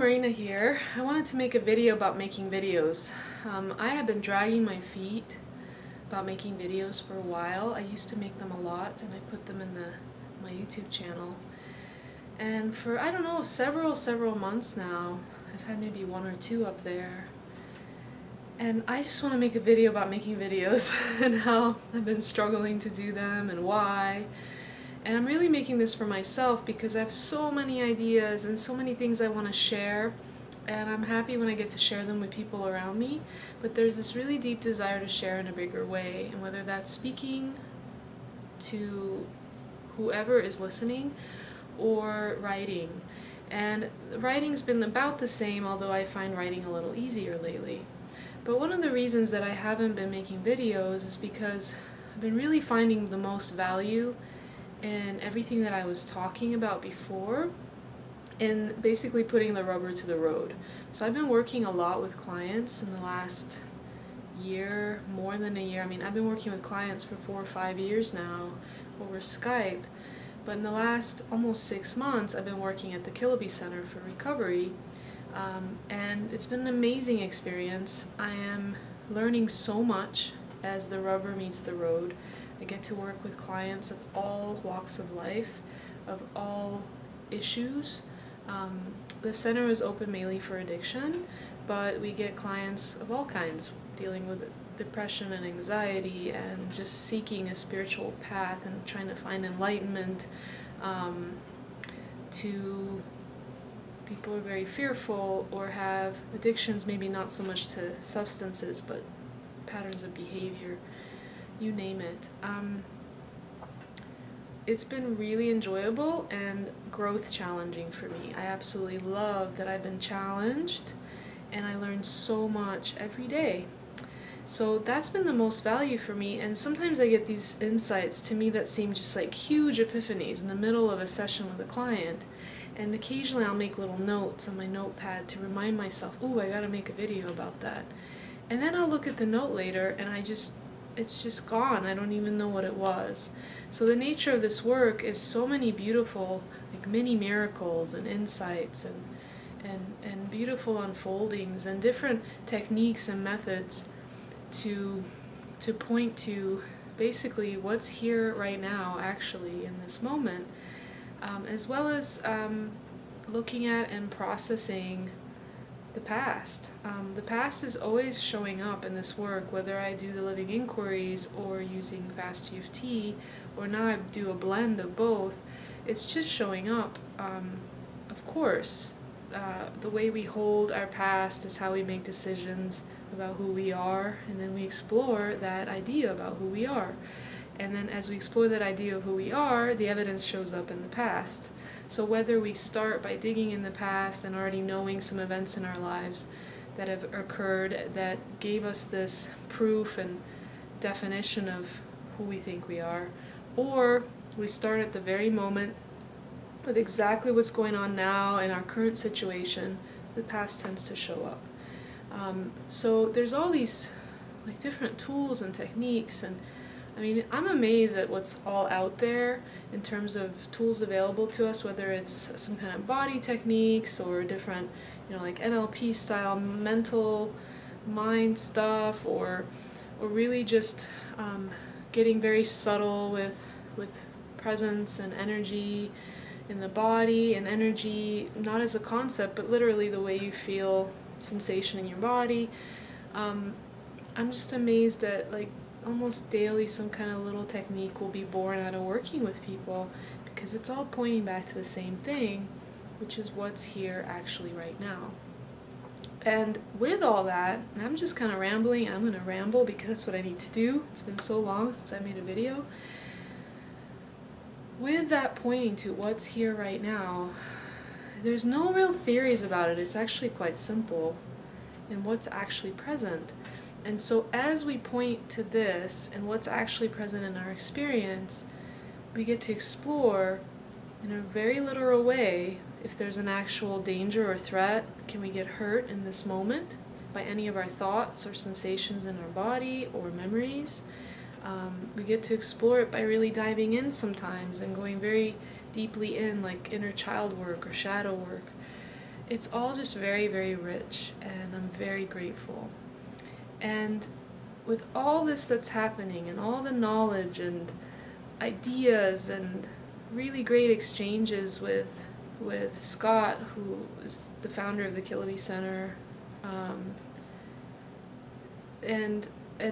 Marina here. I wanted to make a video about making videos. I have been dragging my feet about making videos for a while. I used to make them a lot and I put them in my YouTube channel. And for, I don't know, several months now, I've had maybe one or two up there. And I just want to make a video about making videos and how I've been struggling to do them and why. And I'm really making this for myself because I have so many ideas and so many things I want to share, and I'm happy when I get to share them with people around me, but there's this really deep desire to share in a bigger way, and whether that's speaking to whoever is listening or writing. And writing's been about the same, although I find writing a little easier lately. But one of the reasons that I haven't been making videos is because I've been really finding the most value in everything that I was talking about before, and basically putting the rubber to the road. So I've been working a lot with clients in the last year, more than a year. I mean, I've been working with clients for 4 or 5 years now over Skype, but in the last almost 6 months I've been working at the Killaby Center for Recovery, and it's been an amazing experience. I am learning so much as the rubber meets the road. I get to work with clients of all walks of life, of all issues. The center is open mainly for addiction, but we get clients of all kinds, dealing with depression and anxiety and just seeking a spiritual path and trying to find enlightenment, to people who are very fearful or have addictions, maybe not so much to substances, but patterns of behavior. You name it. It's been really enjoyable and growth challenging for me. I absolutely love that I've been challenged and I learn so much every day. So that's been the most value for me, and sometimes I get these insights to me that seem just like huge epiphanies in the middle of a session with a client, and occasionally I'll make little notes on my notepad to remind myself, oh, I gotta make a video about that. And then I'll look at the note later and it's just gone. I don't even know what it was. So the nature of this work is so many beautiful, like, mini miracles and insights and beautiful unfoldings and different techniques and methods to point to basically what's here right now, actually, in this moment, as well as looking at and processing the past. The past is always showing up in this work, whether I do the living inquiries or using Fast UFT, or now I do a blend of both. It's just showing up. Of course, the way we hold our past is how we make decisions about who we are, and then we explore that idea about who we are. And then as we explore that idea of who we are, the evidence shows up in the past. So whether we start by digging in the past and already knowing some events in our lives that have occurred that gave us this proof and definition of who we think we are, or we start at the very moment with exactly what's going on now in our current situation, the past tends to show up. So there's all these like different tools and techniques, and I mean, I'm amazed at what's all out there in terms of tools available to us, whether it's some kind of body techniques or different, like NLP style mental mind stuff, or really just getting very subtle with presence and energy in the body, and energy not as a concept, but literally the way you feel sensation in your body. I'm just amazed at, like, almost daily some kind of little technique will be born out of working with people, because it's all pointing back to the same thing, which is what's here actually right now. And with all that, and I'm just kind of rambling, I'm going to ramble because that's what I need to do. It's been so long since I made a video. With that pointing to what's here right now, there's no real theories about it. It's actually quite simple in what's actually present. And so as we point to this and what's actually present in our experience, we get to explore in a very literal way if there's an actual danger or threat. Can we get hurt in this moment by any of our thoughts or sensations in our body or memories? We get to explore it by really diving in sometimes and going very deeply in, like inner child work or shadow work. it's all just very, very rich, and I'm very grateful. And with all this that's happening, and all the knowledge and ideas and really great exchanges with Scott, who is the founder of the Kilby Center, and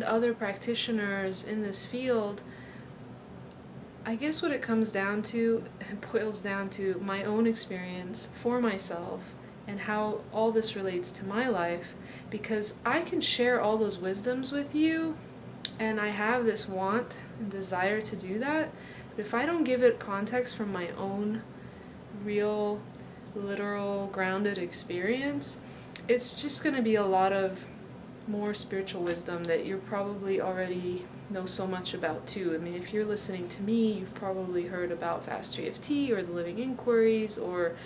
other practitioners in this field, I guess what it comes down to, it boils down to my own experience for myself and how all this relates to my life, because I can share all those wisdoms with you, and I have this want and desire to do that, but if I don't give it context from my own real, literal, grounded experience, it's just going to be a lot of more spiritual wisdom that you probably already know so much about too. I mean, if you're listening to me, you've probably heard about Fast EFT or the Living Inquiries or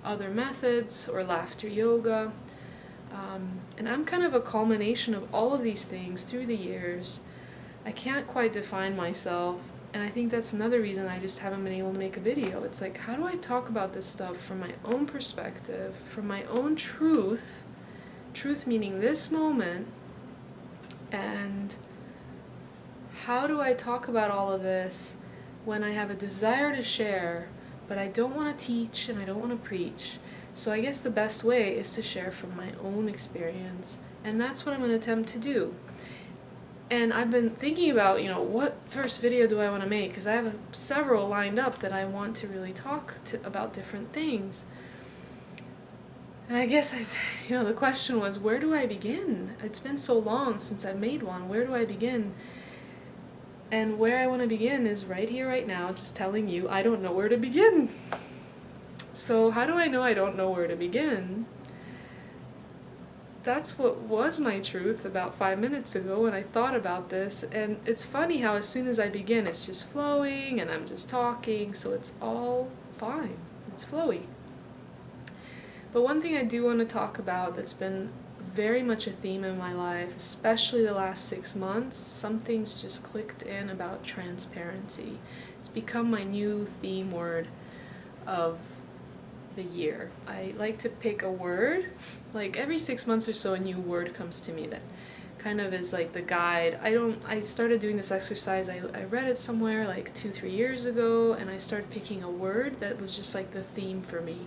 other methods or laughter yoga. And I'm kind of a culmination of all of these things through the years. I can't quite define myself, and I think that's another reason I just haven't been able to make a video. It's like, how do I talk about this stuff from my own perspective, from my own truth, truth meaning this moment, and how do I talk about all of this when I have a desire to share, but I don't want to teach and I don't want to preach? So I guess the best way is to share from my own experience, and that's what I'm going to attempt to do. And I've been thinking about, what first video do I want to make, because I have several lined up that I want to really talk about different things. And I guess, the question was, where do I begin? It's been so long since I've made one. Where do I begin? And where I want to begin is right here, right now, just telling you I don't know where to begin. So how do I know I don't know where to begin? That's what was my truth about 5 minutes ago when I thought about this, and it's funny how as soon as I begin it's just flowing and I'm just talking, so it's all fine. It's flowy. But one thing I do want to talk about that's been very much a theme in my life, especially the last 6 months, something's just clicked in about transparency. It's become my new theme word of the year. I like to pick a word, like every 6 months or so a new word comes to me that kind of is like the guide. I started doing this exercise, I read it somewhere like 2-3 years ago, and I started picking a word that was just like the theme for me.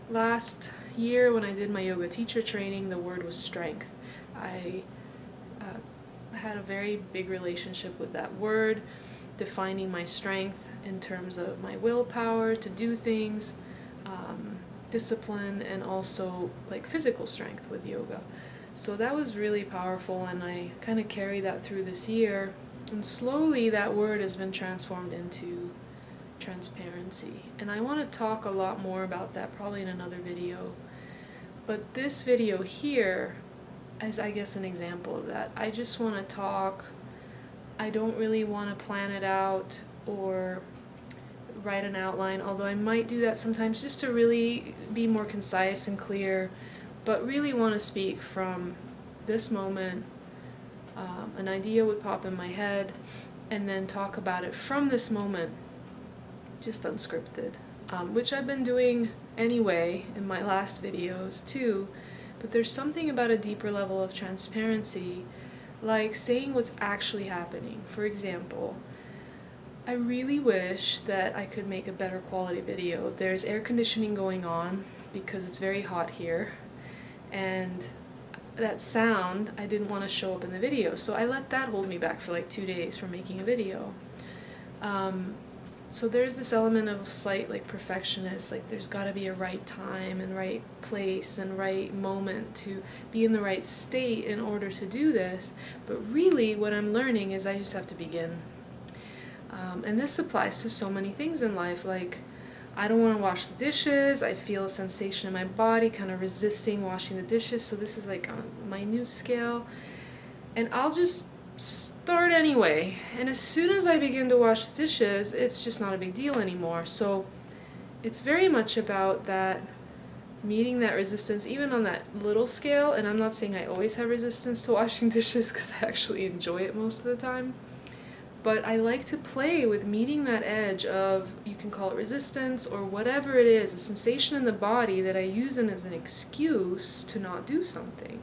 Last year when I did my yoga teacher training, the word was strength. I had a very big relationship with that word, defining my strength in terms of my willpower to do things, discipline, and also like physical strength with yoga. So that was really powerful, and I kind of carried that through this year, and slowly that word has been transformed into transparency. And I want to talk a lot more about that probably in another video, but this video here is, I guess, an example of that. I just want to talk. I don't really want to plan it out or write an outline, although I might do that sometimes just to really be more concise and clear, but really want to speak from this moment. An idea would pop in my head, and then talk about it from this moment, just unscripted, which I've been doing anyway in my last videos too, but there's something about a deeper level of transparency, like saying what's actually happening. For example, I really wish that I could make a better quality video. There's air conditioning going on because it's very hot here, and that sound I didn't want to show up in the video, so I let that hold me back for like 2 days from making a video. So there's this element of slight like perfectionist, like there's got to be a right time and right place and right moment to be in the right state in order to do this. But really what I'm learning is I just have to begin. And this applies to so many things in life, like I don't want to wash the dishes, I feel a sensation in my body kind of resisting washing the dishes, so this is like on a minute scale, and I'll just start anyway, and as soon as I begin to wash the dishes, it's just not a big deal anymore. So it's very much about that, meeting that resistance even on that little scale, and I'm not saying I always have resistance to washing dishes because I actually enjoy it most of the time, But I like to play with meeting that edge of, you can call it resistance or whatever it is, a sensation in the body that I use as an excuse to not do something.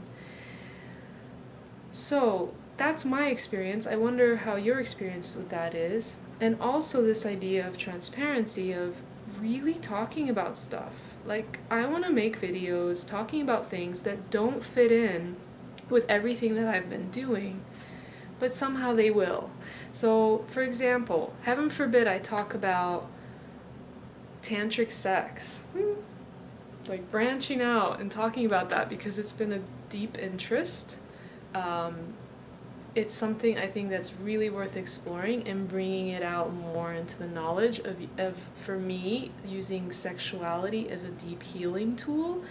So that's my experience. I wonder how your experience with that is. And also this idea of transparency, of really talking about stuff. Like, I want to make videos talking about things that don't fit in with everything that I've been doing, but somehow they will. So, for example, heaven forbid I talk about tantric sex. Like branching out and talking about that because it's been a deep interest. It's something I think that's really worth exploring and bringing it out more into the knowledge of, for me, using sexuality as a deep healing tool.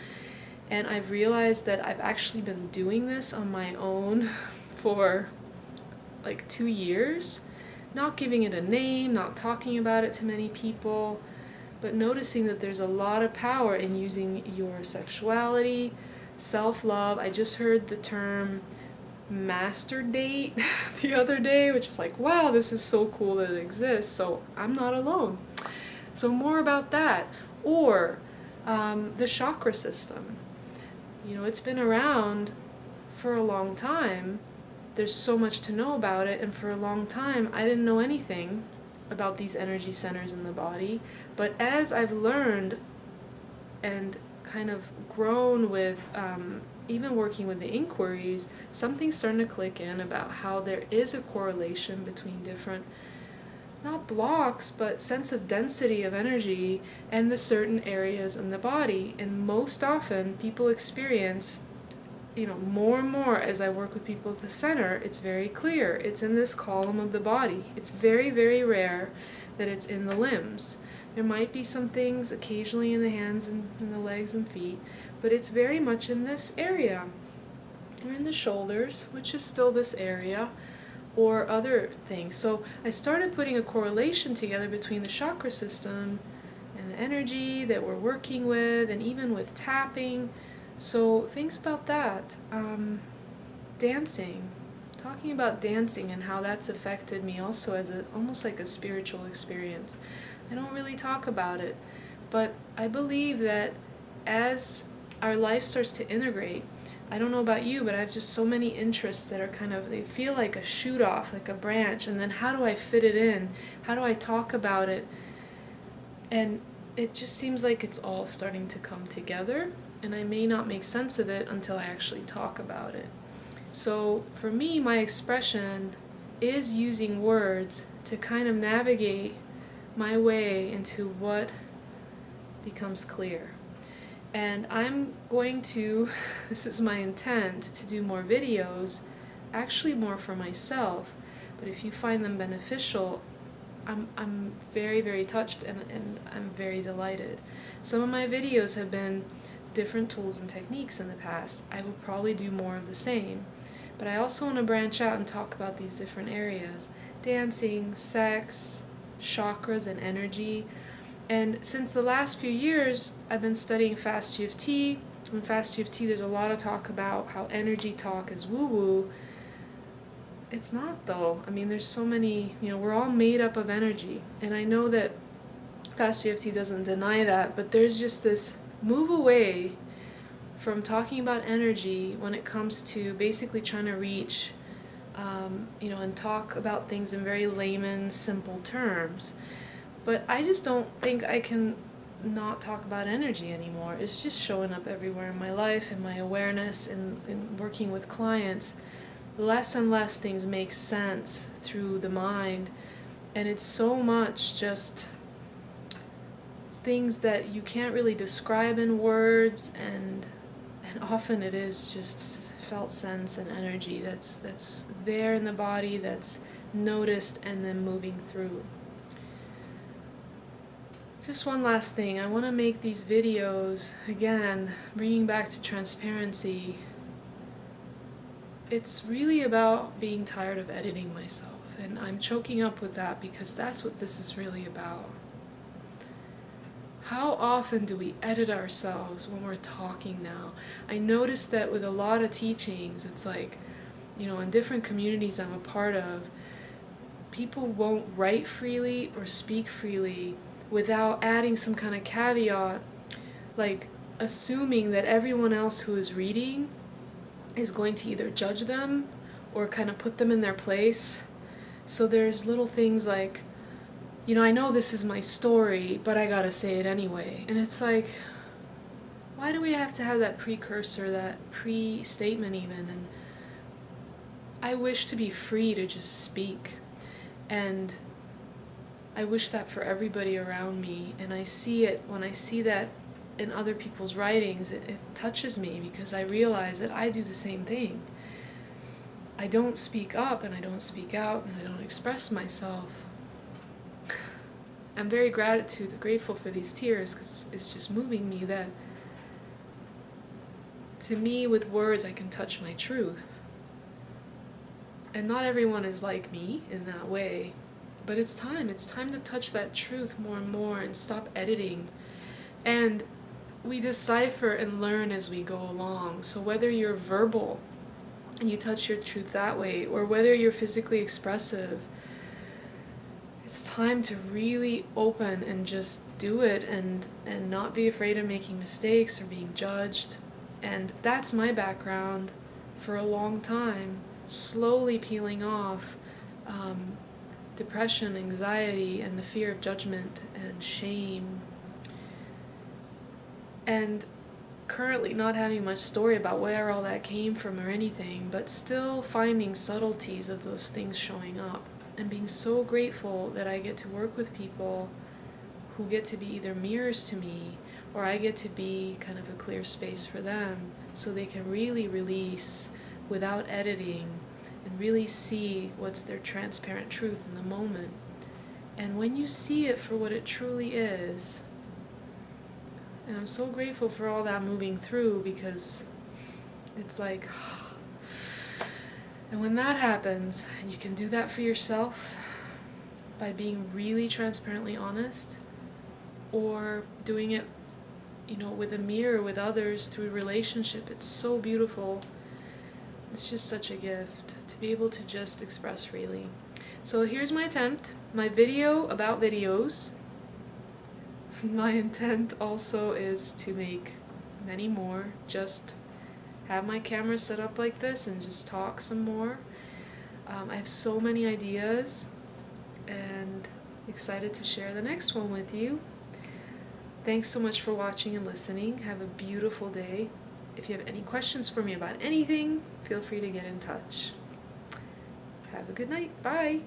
And I've realized that I've actually been doing this on my own for like 2 years, not giving it a name, not talking about it to many people, but noticing that there's a lot of power in using your sexuality, self-love. I just heard the term master date the other day, which is like, wow, this is so cool that it exists, so I'm not alone. So more about that. Or the chakra system. You know, it's been around for a long time. There's so much to know about it, and for a long time I didn't know anything about these energy centers in the body. But as I've learned and kind of grown with even working with the inquiries, something's starting to click in about how there is a correlation between different, not blocks, but sense of density of energy and the certain areas in the body. And most often people experience, you know, more and more as I work with people at the center, it's very clear. It's in this column of the body. It's very, very rare that it's in the limbs. There might be some things occasionally in the hands and in the legs and feet, but it's very much in this area. Or in the shoulders, which is still this area, or other things. So I started putting a correlation together between the chakra system and the energy that we're working with, and even with tapping. So things about that. Dancing. Talking about dancing and how that's affected me also as almost like a spiritual experience. I don't really talk about it, but I believe that as our life starts to integrate, I don't know about you, but I have just so many interests that are kind of, they feel like a shoot off, like a branch, and then how do I fit it in? How do I talk about it? And it just seems like it's all starting to come together, and I may not make sense of it until I actually talk about it. So for me, my expression is using words to kind of navigate my way into what becomes clear. And I'm going to, this is my intent, to do more videos, actually more for myself, but if you find them beneficial, I'm very, very touched, and I'm very delighted. Some of my videos have been different tools and techniques in the past. I will probably do more of the same, but I also want to branch out and talk about these different areas: dancing, sex, chakras, and energy. And since the last few years, I've been studying Fast GFT. In Fast GFT, there's a lot of talk about how energy talk is woo-woo. It's not, though. I mean, there's so many, you know, we're all made up of energy. And I know that Fast GFT doesn't deny that, but there's just this move away from talking about energy when it comes to basically trying to reach, and talk about things in very layman, simple terms. But I just don't think I can not talk about energy anymore. It's just showing up everywhere in my life, in my awareness, in working with clients. Less and less things make sense through the mind, and it's so much just things that you can't really describe in words, and often it is just felt sense and energy that's there in the body, that's noticed and then moving through. Just one last thing, I want to make these videos, again, bringing back to transparency. It's really about being tired of editing myself, and I'm choking up with that because that's what this is really about. How often do we edit ourselves when we're talking now? I noticed that with a lot of teachings, it's like, in different communities I'm a part of, people won't write freely or speak freely without adding some kind of caveat, like assuming that everyone else who is reading is going to either judge them or kind of put them in their place. So there's little things like, I know this is my story, but I gotta say it anyway. And it's like, why do we have to have that precursor, that pre-statement even? And I wish to be free to just speak. And I wish that for everybody around me. And I see it, when I see that in other people's writings, it touches me because I realize that I do the same thing. I don't speak up and I don't speak out and I don't express myself. I'm very grateful for these tears because it's just moving me that, to me, with words I can touch my truth. And not everyone is like me in that way, but it's time to touch that truth more and more and stop editing. And we decipher and learn as we go along. So whether you're verbal and you touch your truth that way, or whether you're physically expressive, it's time to really open and just do it and not be afraid of making mistakes or being judged. And that's my background for a long time, slowly peeling off depression, anxiety, and the fear of judgment and shame. And currently not having much story about where all that came from or anything, but still finding subtleties of those things showing up. And being so grateful that I get to work with people who get to be either mirrors to me, or I get to be kind of a clear space for them so they can really release without editing and really see what's their transparent truth in the moment. And when you see it for what it truly is, and I'm so grateful for all that moving through, because it's like, and when that happens, you can do that for yourself by being really transparently honest, or doing it, with a mirror with others through a relationship. It's so beautiful. It's just such a gift to be able to just express freely. So here's my attempt, my video about videos. My intent also is to make many more, just have my camera set up like this and just talk some more. I have so many ideas and excited to share the next one with you. Thanks so much for watching and listening. Have a beautiful day. If you have any questions for me about anything, feel free to get in touch. Have a good night. Bye.